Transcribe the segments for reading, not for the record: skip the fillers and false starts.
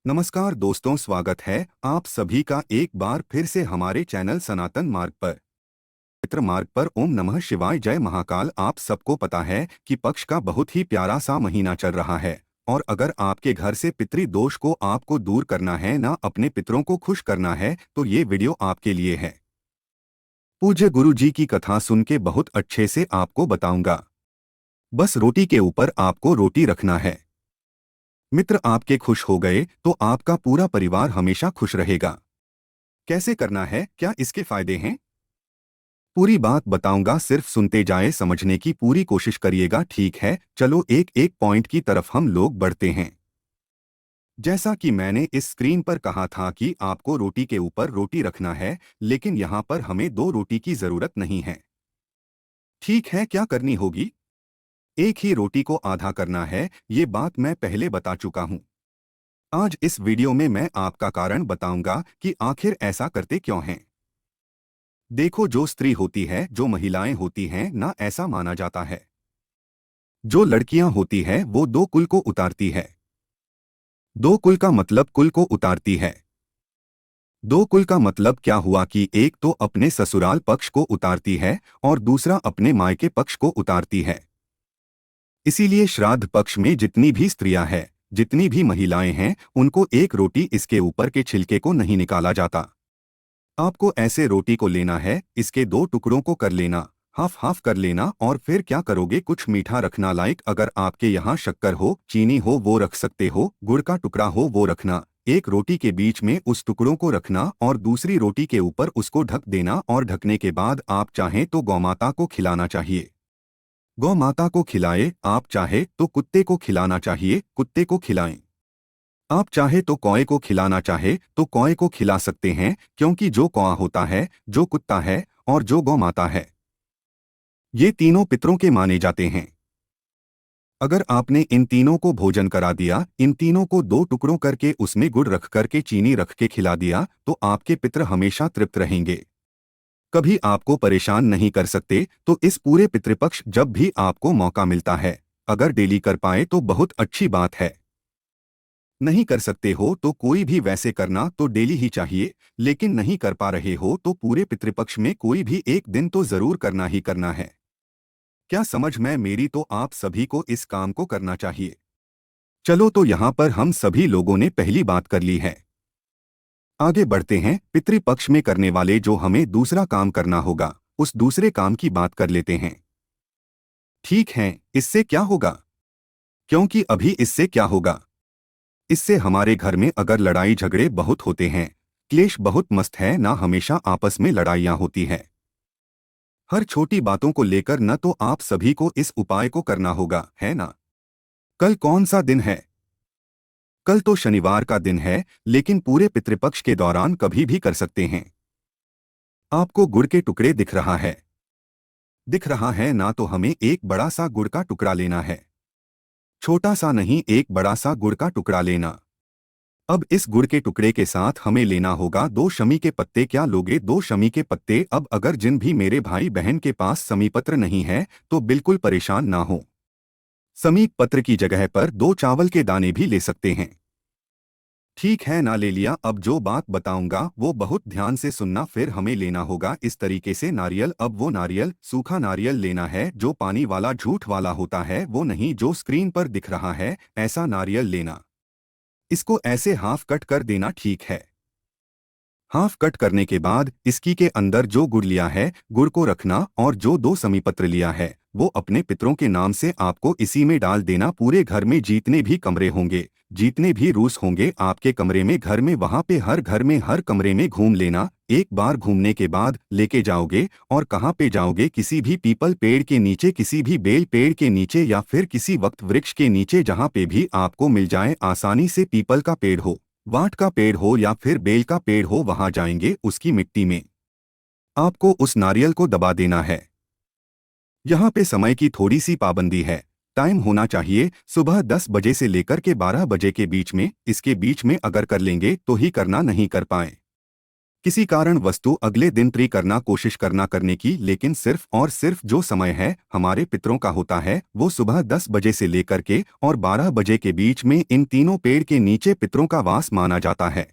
नमस्कार दोस्तों, स्वागत है आप सभी का एक बार फिर से हमारे चैनल सनातन मार्ग पर। पवित्र मार्ग पर ओम नमः शिवाय, जय महाकाल। आप सबको पता है कि पक्ष का बहुत ही प्यारा सा महीना चल रहा है और अगर आपके घर से पितृ दोष को आपको दूर करना है, ना अपने पितरों को खुश करना है, तो ये वीडियो आपके लिए है। पूज्य गुरु जी की कथा सुन के बहुत अच्छे से आपको बताऊंगा। बस रोटी के ऊपर आपको रोटी रखना है। मित्र आपके खुश हो गए तो आपका पूरा परिवार हमेशा खुश रहेगा। कैसे करना है, क्या इसके फायदे हैं, पूरी बात बताऊंगा। सिर्फ सुनते जाए, समझने की पूरी कोशिश करिएगा। ठीक है, चलो एक एक पॉइंट की तरफ हम लोग बढ़ते हैं। जैसा कि मैंने इस स्क्रीन पर कहा था कि आपको रोटी के ऊपर रोटी रखना है, लेकिन यहाँ पर हमें दो रोटी की जरूरत नहीं है। ठीक है, क्या करनी होगी? एक ही रोटी को आधा करना है। ये बात मैं पहले बता चुका हूँ। आज इस वीडियो में मैं आपका कारण बताऊंगा कि आखिर ऐसा करते क्यों हैं। देखो, जो स्त्री होती है, जो महिलाएं होती हैं ना, ऐसा माना जाता है जो लड़कियां होती है वो दो कुल को उतारती है। दो कुल का मतलब कुल को उतारती है। दो कुल का मतलब क्या हुआ कि एक तो अपने ससुराल पक्ष को उतारती है और दूसरा अपने मायके पक्ष को उतारती है। इसीलिए श्राद्ध पक्ष में जितनी भी स्त्रियां हैं, जितनी भी महिलाएं हैं, उनको एक रोटी इसके ऊपर के छिलके को नहीं निकाला जाता। आपको ऐसे रोटी को लेना है, इसके दो टुकड़ों को कर लेना, हाफ हाफ कर लेना, और फिर क्या करोगे, कुछ मीठा रखना। लाइक अगर आपके यहाँ शक्कर हो, चीनी हो, वो रख सकते हो, गुड़ का टुकड़ा हो वो रखना। एक रोटी के बीच में उस टुकड़ों को रखना और दूसरी रोटी के ऊपर उसको ढक देना, और ढकने के बाद आप चाहें तो गौमाता को खिलाना चाहिए। गौ माता को खिलाए, आप चाहे तो कुत्ते को खिलाना चाहिए, कुत्ते को खिलाएं। आप चाहे तो कौए को खिलाना चाहे तो कौए को खिला सकते हैं, क्योंकि जो कौआ होता है, जो कुत्ता है और जो गौ माता है, ये तीनों पितरों के माने जाते हैं। अगर आपने इन तीनों को भोजन करा दिया, इन तीनों को दो टुकड़ों करके उसमें गुड़ रख करके चीनी रख के खिला दिया, तो आपके पितर हमेशा तृप्त रहेंगे, कभी आपको परेशान नहीं कर सकते। तो इस पूरे पितृपक्ष जब भी आपको मौका मिलता है, अगर डेली कर पाए तो बहुत अच्छी बात है। नहीं कर सकते हो तो कोई भी वैसे करना तो डेली ही चाहिए, लेकिन नहीं कर पा रहे हो तो पूरे पितृपक्ष में कोई भी एक दिन तो जरूर करना ही करना है। क्या समझ में मेरी? तो आप सभी को इस काम को करना चाहिए। चलो, तो यहाँ पर हम सभी लोगों ने पहली बात कर ली है। आगे बढ़ते हैं। पितृपक्ष में करने वाले जो हमें दूसरा काम करना होगा, उस दूसरे काम की बात कर लेते हैं। ठीक है, इससे क्या होगा? क्योंकि अभी इससे क्या होगा, इससे हमारे घर में अगर लड़ाई झगड़े बहुत होते हैं, क्लेश बहुत मस्त है ना, हमेशा आपस में लड़ाइयाँ होती है हर छोटी बातों को लेकर, न तो आप सभी को इस उपाय को करना होगा, है ना। कल कौन सा दिन है? कल तो शनिवार का दिन है, लेकिन पूरे पितृपक्ष के दौरान कभी भी कर सकते हैं। आपको गुड़ के टुकड़े दिख रहा है? दिख रहा है ना, तो हमें एक बड़ा सा गुड़ का टुकड़ा लेना है। छोटा सा नहीं, एक बड़ा सा गुड़ का टुकड़ा लेना। अब इस गुड़ के टुकड़े के साथ हमें लेना होगा दो शमी के पत्ते। क्या लोगे? दो शमी के पत्ते। अब अगर जिन भी मेरे भाई बहन के पास समी पत्र नहीं है तो बिल्कुल परेशान ना हो, समीप पत्र की जगह पर दो चावल के दाने भी ले सकते हैं। ठीक है ना, ले लिया। अब जो बात बताऊंगा वो बहुत ध्यान से सुनना। फिर हमें लेना होगा इस तरीके से नारियल। अब वो नारियल सूखा नारियल लेना है, जो पानी वाला झूठ वाला होता है वो नहीं, जो स्क्रीन पर दिख रहा है ऐसा नारियल लेना। इसको ऐसे हाफ कट कर देना। ठीक है, हाफ कट करने के बाद इसकी के अंदर जो गुड़ लिया है, गुड़ को रखना, और जो दो समीपत्र लिया है वो अपने पितरों के नाम से आपको इसी में डाल देना। पूरे घर में जितने भी कमरे होंगे, जितने भी रूस होंगे आपके कमरे में, घर में, वहां पे हर घर में हर कमरे में घूम लेना। एक बार घूमने के बाद लेके जाओगे, और कहाँ पे जाओगे? किसी भी पीपल पेड़ के नीचे, किसी भी बेल पेड़ के नीचे, या फिर किसी वक्त वृक्ष के नीचे, जहाँ पे भी आपको मिल जाए आसानी से। पीपल का पेड़ हो, वाट का पेड़ हो, या फिर बेल का पेड़ हो, वहां जाएंगे। उसकी मिट्टी में आपको उस नारियल को दबा देना है। यहाँ पे समय की थोड़ी सी पाबंदी है। टाइम होना चाहिए सुबह 10 बजे से लेकर के 12 बजे के बीच में। इसके बीच में अगर कर लेंगे तो ही करना, नहीं कर पाए किसी कारण वस्तु अगले दिन ट्री करना कोशिश करने की, लेकिन सिर्फ और सिर्फ जो समय है हमारे पितरों का होता है वो सुबह 10 बजे से लेकर के और 12 बजे के बीच में इन तीनों पेड़ के नीचे पितरों का वास माना जाता है।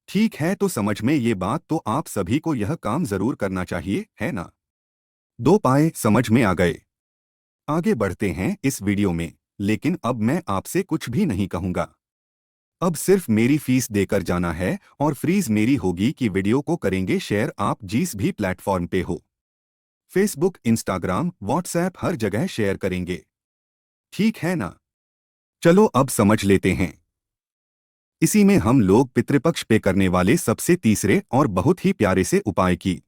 ठीक है, तो समझ में ये बात, तो आप सभी को यह काम जरूर करना चाहिए, है ना? दो पाए समझ में आ गए। आगे बढ़ते हैं इस वीडियो में, लेकिन अब मैं आपसे कुछ भी नहीं कहूंगा। अब सिर्फ मेरी फीस देकर जाना है और फ्रीज मेरी होगी कि वीडियो को करेंगे शेयर आप जिस भी प्लेटफॉर्म पे हो। फेसबुक, इंस्टाग्राम, व्हाट्सएप हर जगह शेयर करेंगे। ठीक है ना? चलो अब समझ लेते हैं। इसी में हम लोग पितृपक्ष पे करने वाले सबसे तीसरे और बहुत ही प्यारे से उपाय की।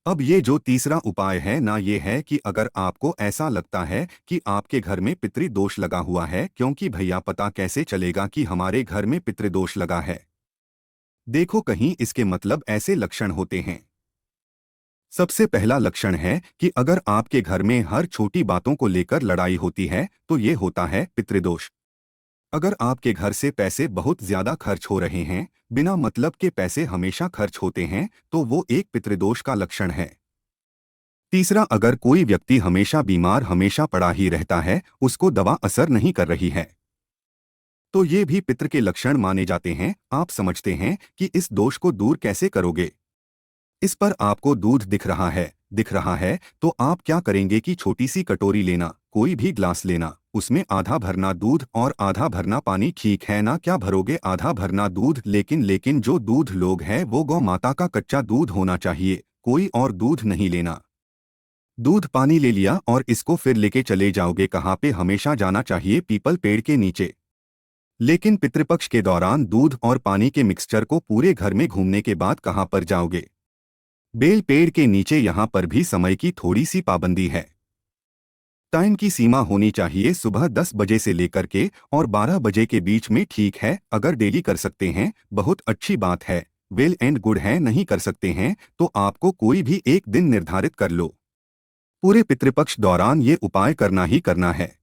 अब ये जो तीसरा उपाय है ना, ये है कि अगर आपको ऐसा लगता है कि आपके घर में पितृदोष लगा हुआ है, क्योंकि भैया पता कैसे चलेगा कि हमारे घर में पितृदोष लगा है? देखो, कहीं इसके मतलब ऐसे लक्षण होते हैं। सबसे पहला लक्षण है कि अगर आपके घर में हर छोटी बातों को लेकर लड़ाई होती है तो ये होता है पितृदोष। अगर आपके घर से पैसे बहुत ज्यादा खर्च हो रहे हैं, बिना मतलब के पैसे हमेशा खर्च होते हैं, तो वो एक पितृदोष का लक्षण है। तीसरा, अगर कोई व्यक्ति हमेशा बीमार हमेशा पड़ा ही रहता है, उसको दवा असर नहीं कर रही है, तो ये भी पितृ के लक्षण माने जाते हैं। आप समझते हैं कि इस दोष को दूर कैसे करोगे? इस पर आपको दूध दिख रहा है तो आप क्या करेंगे कि छोटी सी कटोरी लेना, कोई भी ग्लास लेना, उसमें आधा भरना दूध और आधा भरना पानी। ठीक है ना? क्या भरोगे? आधा भरना दूध, लेकिन जो दूध लोग हैं वो गौ माता का कच्चा दूध होना चाहिए, कोई और दूध नहीं लेना। दूध पानी ले लिया और इसको फिर लेके चले जाओगे कहाँ पे? हमेशा जाना चाहिए पीपल पेड़ के नीचे। लेकिन पितृपक्ष के दौरान दूध और पानी के मिक्सचर को पूरे घर में घूमने के बाद कहाँ पर जाओगे? बेल पेड़ के नीचे। यहाँ पर भी समय की थोड़ी सी पाबंदी है। टाइम की सीमा होनी चाहिए सुबह 10 बजे से लेकर के और 12 बजे के बीच में। ठीक है, अगर डेली कर सकते हैं बहुत अच्छी बात है, वेल एंड गुड है। नहीं कर सकते हैं तो आपको कोई भी एक दिन निर्धारित कर लो। पूरे पितृपक्ष दौरान ये उपाय करना ही करना है।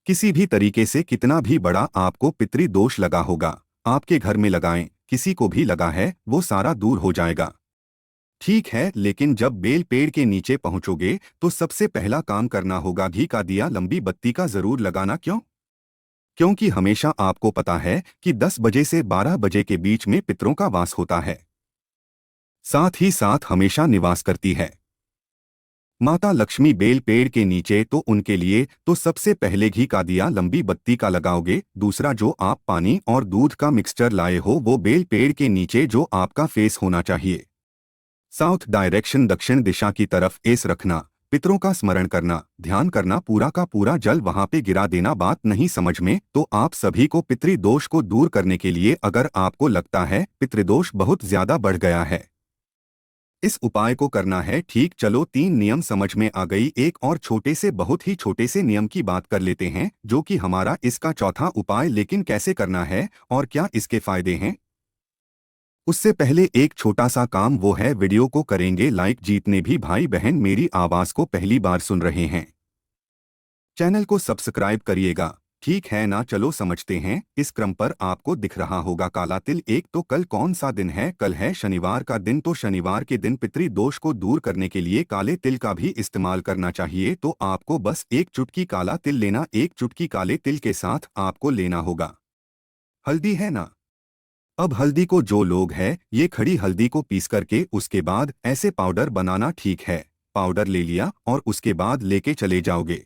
किसी भी तरीके से कितना भी बड़ा आपको पितृदोष लगा होगा, आपके घर में लगाएं, किसी को भी लगा है वो सारा दूर हो जाएगा। ठीक है, लेकिन जब बेल पेड़ के नीचे पहुंचोगे तो सबसे पहला काम करना होगा घी का दिया लंबी बत्ती का जरूर लगाना। क्यों? क्योंकि हमेशा आपको पता है कि 10 बजे से 12 बजे के बीच में पितरों का वास होता है, साथ ही साथ हमेशा निवास करती है माता लक्ष्मी बेल पेड़ के नीचे। तो उनके लिए तो सबसे पहले घी का दिया लंबी बत्ती का लगाओगे। दूसरा, जो आप पानी और दूध का मिक्सचर लाए हो वो बेल पेड़ के नीचे जो आपका फेस होना चाहिए साउथ डायरेक्शन, दक्षिण दिशा की तरफ एस रखना। पितरों का स्मरण करना, ध्यान करना, पूरा का पूरा जल वहां पे गिरा देना। बात नहीं समझ में? तो आप सभी को पितृदोष को दूर करने के लिए, अगर आपको लगता है पितृदोष बहुत ज्यादा बढ़ गया है, इस उपाय को करना है। ठीक, चलो 3 नियम समझ में आ गई। एक और छोटे से, बहुत ही छोटे से नियम की बात कर लेते हैं, जो कि हमारा इसका चौथा उपाय। लेकिन कैसे करना है और क्या इसके फायदे हैं, उससे पहले एक छोटा सा काम, वो है वीडियो को करेंगे लाइक। जितने भी भाई बहन मेरी आवाज को पहली बार सुन रहे हैं, चैनल को सब्सक्राइब करिएगा। ठीक है ना? चलो समझते हैं। इस क्रम पर आपको दिख रहा होगा काला तिल। एक तो कल कौन सा दिन है? कल है शनिवार का दिन। तो शनिवार के दिन पितृदोष को दूर करने के लिए काले तिल का भी इस्तेमाल करना चाहिए। तो आपको बस एक चुटकी काला तिल लेना। एक चुटकी काले तिल के साथ आपको लेना होगा हल्दी, है ना? अब हल्दी को जो लोग हैं ये खड़ी हल्दी को पीस करके उसके बाद ऐसे पाउडर बनाना। ठीक है, पाउडर ले लिया और उसके बाद लेके चले जाओगे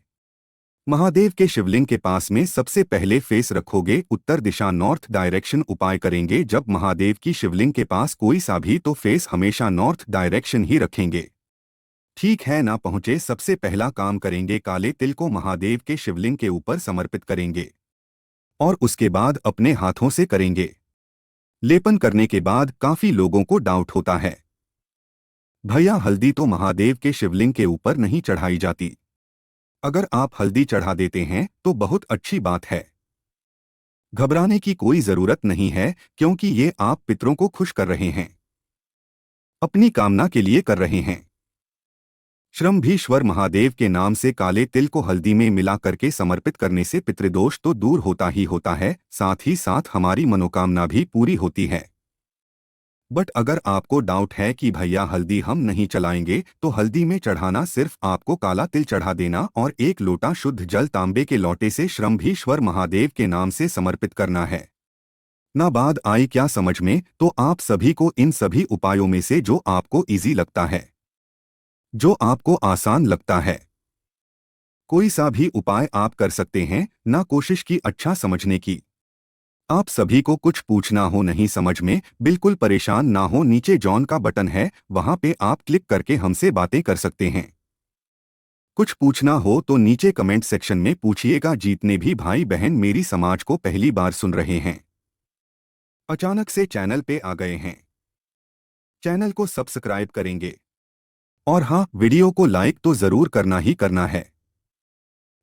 महादेव के शिवलिंग के पास में। सबसे पहले फेस रखोगे उत्तर दिशा, नॉर्थ डायरेक्शन। उपाय करेंगे जब महादेव की शिवलिंग के पास कोई सा भी, तो फेस हमेशा नॉर्थ डायरेक्शन ही रखेंगे। ठीक है ना? पहुंचे, सबसे पहला काम करेंगे काले तिल को महादेव के शिवलिंग के ऊपर समर्पित करेंगे और उसके बाद अपने हाथों से करेंगे लेपन। करने के बाद काफी लोगों को डाउट होता है, भैया हल्दी तो महादेव के शिवलिंग के ऊपर नहीं चढ़ाई जाती। अगर आप हल्दी चढ़ा देते हैं तो बहुत अच्छी बात है, घबराने की कोई जरूरत नहीं है, क्योंकि ये आप पितरों को खुश कर रहे हैं, अपनी कामना के लिए कर रहे हैं। श्रमभीश्वर महादेव के नाम से काले तिल को हल्दी में मिला करके समर्पित करने से पितृदोष तो दूर होता ही होता है, साथ ही साथ हमारी मनोकामना भी पूरी होती है। बट अगर आपको डाउट है कि भैया हल्दी हम नहीं चलाएंगे, तो हल्दी में चढ़ाना सिर्फ आपको काला तिल चढ़ा देना और एक लोटा शुद्ध जल तांबे के लोटे से श्रम्भीश्वर महादेव के नाम से समर्पित करना है। ना बात आई क्या समझ में? तो आप सभी को इन सभी उपायों में से जो आपको इजी लगता है, जो आपको आसान लगता है, कोई सा भी उपाय आप कर सकते हैं। ना कोशिश की अच्छा समझने की। आप सभी को कुछ पूछना हो, नहीं समझ में, बिल्कुल परेशान ना हो, नीचे जॉन का बटन है, वहां पे आप क्लिक करके हमसे बातें कर सकते हैं। कुछ पूछना हो तो नीचे कमेंट सेक्शन में पूछिएगा। जितने भी भाई बहन मेरी समाज को पहली बार सुन रहे हैं, अचानक से चैनल पे आ गए हैं, चैनल को सब्सक्राइब करेंगे और हाँ, वीडियो को लाइक तो जरूर करना ही करना है।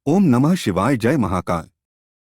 ओम नमः शिवाय, जय महाकाल।